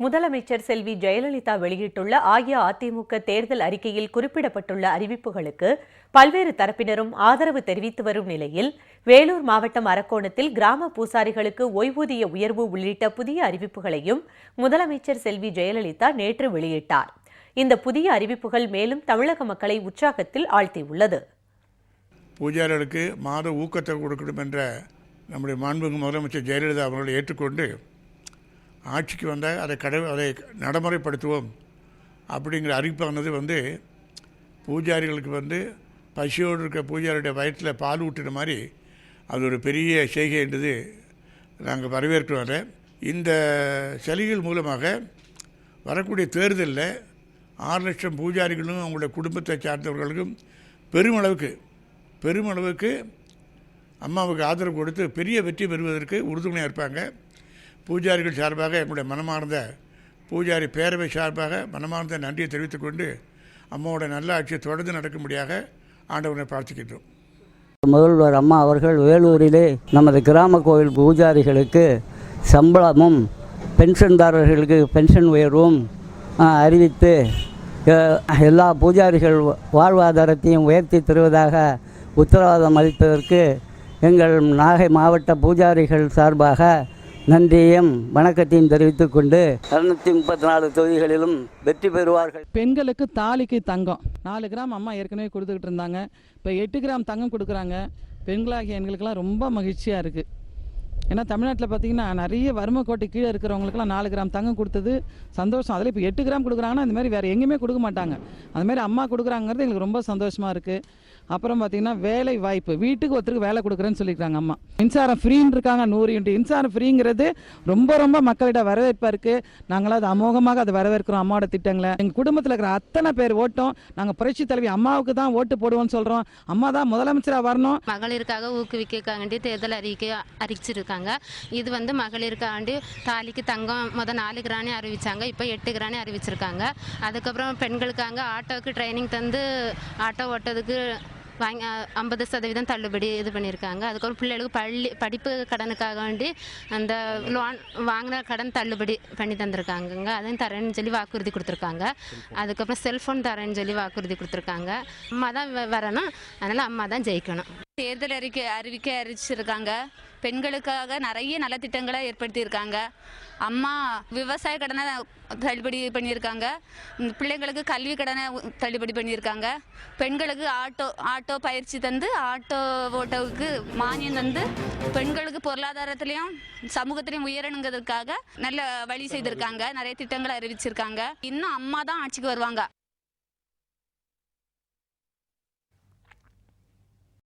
முதலமைச்சர் செல்வி ஜெயலலிதா வெளியிட்டுள்ள அஇஅதிமுக தேர்தல் அறிக்கையில் குறிப்பிடப்பட்டுள்ள அறிவிப்புகளுக்கு பல்வேறு தரப்பினரும் ஆதரவு தெரிவித்து வரும் நிலையில் வேலூர் மாவட்டம் அரக்கோணத்தில் கிராம பூசாரிகளுக்கு ஓய்வூதிய உயர்வு உள்ளிட்ட புதிய அறிவிப்புகளையும் முதலமைச்சர் செல்வி ஜெயலலிதா நேற்று வெளியிட்டார். இந்த புதிய அறிவிப்புகள் மேலும் தமிழக மக்களை உற்சாகத்தில் ஆழ்த்தியுள்ளது. பூஜாரிகளுக்கு மாத ஊக்கத்தை கொடுக்கணும் என்ற நம்முடைய மாண்புமிகு முதலமைச்சர் ஜெயலலிதா அவர்களை ஏற்றுக்கொண்டு ஆட்சிக்கு வந்தால் அதை நடைமுறைப்படுத்துவோம் அப்படிங்கிற அறிவிப்பானது பூஜாரிகளுக்கு பசியோடு இருக்க பூஜாரியுடைய வயிற்றில் பால் ஊட்டுற மாதிரி அது ஒரு பெரிய செய்கை என்றது நாங்கள் வரவேற்கிறோம். இந்த சலுகைகள் மூலமாக வரக்கூடிய தேர்தலில் 6 லட்சம் பூஜாரிகளும் அவங்களுடைய குடும்பத்தை சார்ந்தவர்களுக்கும் பெருமளவுக்கு அம்மாவுக்கு ஆதரவு கொடுத்து பெரிய வெற்றி பெறுவதற்கு உறுதுணையாக இருப்பாங்க. பூஜாரிகள் சார்பாக என்னுடைய மனமார்ந்த பூஜாரி பேரவை சார்பாக மனமார்ந்த நன்றியை தெரிவித்துக்கொண்டு அம்மாவோட நல்ல ஆட்சியை தொடர்ந்து நடக்கும்படியாக ஆண்டவனை பிரார்த்திக்கின்றோம். முதல்வர் அம்மா அவர்கள் வேலூரிலே நமது கிராம கோவில் பூஜாரிகளுக்கு சம்பளமும் பென்ஷன்தாரர்களுக்கு பென்ஷன் உயர்வும் அறிவித்து எல்லா பூஜாரிகள் வாழ்வாதாரத்தையும் உயர்த்தி தருவதாக உத்தரவாதம் அளித்ததற்கு எங்கள் நாகை மாவட்ட பூஜாரிகள் சார்பாக நன்றியையும் வணக்கத்தையும் தெரிவித்துக் கொண்டு 234 தொகுதிகளிலும் வெற்றி பெறுவார்கள். பெண்களுக்கு தாலிக்கு தங்கம் 4 கிராம் அம்மா ஏற்கனவே கொடுத்துக்கிட்டு இருந்தாங்க. இப்போ 8 கிராம் தங்கம் கொடுக்குறாங்க. பெண்களாகிய எங்களுக்கெல்லாம் ரொம்ப மகிழ்ச்சியாக இருக்குது. ஏன்னா தமிழ்நாட்டில் பார்த்திங்கன்னா நிறைய வறுமை கோட்டை கீழே இருக்கிறவங்களுக்குலாம் 4 கிராம் தங்கம் கொடுத்தது சந்தோஷம். அதில் இப்போ 8 கிராம் கொடுக்குறாங்கன்னா இந்த மாதிரி வேறு எங்கேயுமே கொடுக்க மாட்டாங்க. அதுமாதிரி அம்மா கொடுக்குறாங்கிறது எங்களுக்கு ரொம்ப சந்தோஷமாக இருக்குது. அப்புறம் பார்த்திங்கன்னா வேலை வாய்ப்பு, வீட்டுக்கு ஒருத்தருக்கு வேலை கொடுக்குறேன்னு சொல்லியிருக்காங்க அம்மா. மின்சாரம் ஃப்ரீன்னு இருக்காங்க. 100 யூனிட் மின்சாரம் ஃப்ரீங்கிறது ரொம்ப மக்களிடம் வரவேற்பாக இருக்குது. நாங்களாம் அது அமோகமாக அதை வரவேற்கிறோம். அம்மாவோட திட்டங்களை எங்கள் குடும்பத்தில் இருக்கிற அத்தனை பேர் ஓட்டும் நாங்கள் புரட்சி தலைவி அம்மாவுக்கு தான் ஓட்டு போடுவோம்னு சொல்கிறோம். அம்மா தான் முதலமைச்சராக வரணும். மகளிருக்காக ஊக்குவிக்காண்டி தேர்தல் அறிவிச்சிருக்காங்க. இது மகளிருக்காண்டி தாலிக்கு தங்கம் 4 கிரானே அறிவிச்சாங்க. இப்போ 8 கிரானே அறிவிச்சிருக்காங்க. அதுக்கப்புறம் பெண்களுக்காக ஆட்டோவுக்கு ட்ரைனிங் தந்து ஆட்டோ ஓட்டதுக்கு 50% தள்ளுபடி இது பண்ணியிருக்காங்க. அதுக்கப்புறம் பிள்ளைகளுக்கு படிப்பு கடனுக்காக வேண்டி அந்த லோன் வாங்கின கடன் தள்ளுபடி பண்ணி தந்திருக்காங்க. அதையும் தரேன்னு சொல்லி வாக்குறுதி கொடுத்துருக்காங்க. அதுக்கப்புறம் செல்ஃபோன் தரேன்னு சொல்லி வாக்குறுதி கொடுத்துருக்காங்க. அம்மா தான் வரணும், அதனால் அம்மா தான் ஜெயிக்கணும். தேர்தல் அறிவிச்சிருக்காங்க. பெண்களுக்காக நிறைய நலத்திட்டங்களை ஏற்படுத்தியிருக்காங்க. அம்மா விவசாய கடனை தள்ளுபடி பண்ணியிருக்காங்க. பிள்ளைங்களுக்கு கல்வி கடனை தள்ளுபடி பண்ணியிருக்காங்க. பெண்களுக்கு ஆட்டோ பயிற்சி தந்து ஆட்டோ ஓட்டோவுக்கு மானியம் தந்து பெண்களுக்கு பொருளாதாரத்திலையும் சமூகத்திலையும் உயரணுங்கிறதுக்காக நல்ல வழி செய்திருக்காங்க. நிறைய திட்டங்களை அறிவிச்சிருக்காங்க. இன்னும் அம்மா தான் ஆட்சிக்கு வருவாங்க.